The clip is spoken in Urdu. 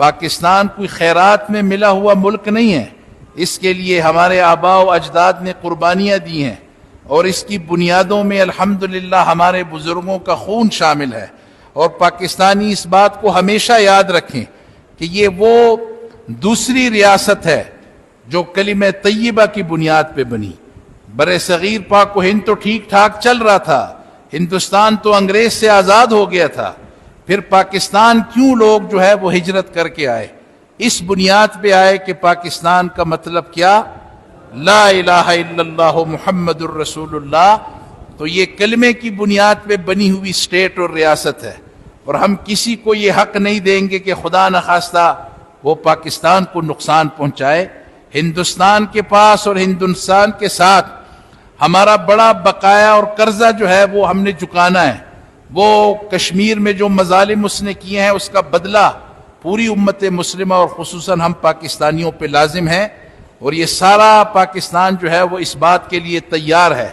پاکستان کوئی خیرات میں ملا ہوا ملک نہیں ہے، اس کے لیے ہمارے آباء و اجداد نے قربانیاں دی ہیں، اور اس کی بنیادوں میں الحمدللہ ہمارے بزرگوں کا خون شامل ہے۔ اور پاکستانی اس بات کو ہمیشہ یاد رکھیں کہ یہ وہ دوسری ریاست ہے جو کلمہ طیبہ کی بنیاد پہ بنی۔ برِ صغیر پاک و ہند تو ٹھیک ٹھاک چل رہا تھا، ہندوستان تو انگریز سے آزاد ہو گیا تھا، پھر پاکستان کیوں لوگ جو ہے وہ ہجرت کر کے آئے؟ اس بنیاد پہ آئے کہ پاکستان کا مطلب کیا؟ لا الہ الا اللہ محمد الرسول اللہ۔ تو یہ کلمے کی بنیاد پہ بنی ہوئی اسٹیٹ اور ریاست ہے، اور ہم کسی کو یہ حق نہیں دیں گے کہ خدا نخواستہ وہ پاکستان کو نقصان پہنچائے۔ ہندوستان کے پاس اور ہندوستان کے ساتھ ہمارا بڑا بقایا اور قرضہ جو ہے وہ ہم نے چکانا ہے۔ وہ کشمیر میں جو مظالم اس نے کیے ہیں اس کا بدلہ پوری امت مسلمہ اور خصوصاً ہم پاکستانیوں پہ لازم ہے، اور یہ سارا پاکستان جو ہے وہ اس بات کے لیے تیار ہے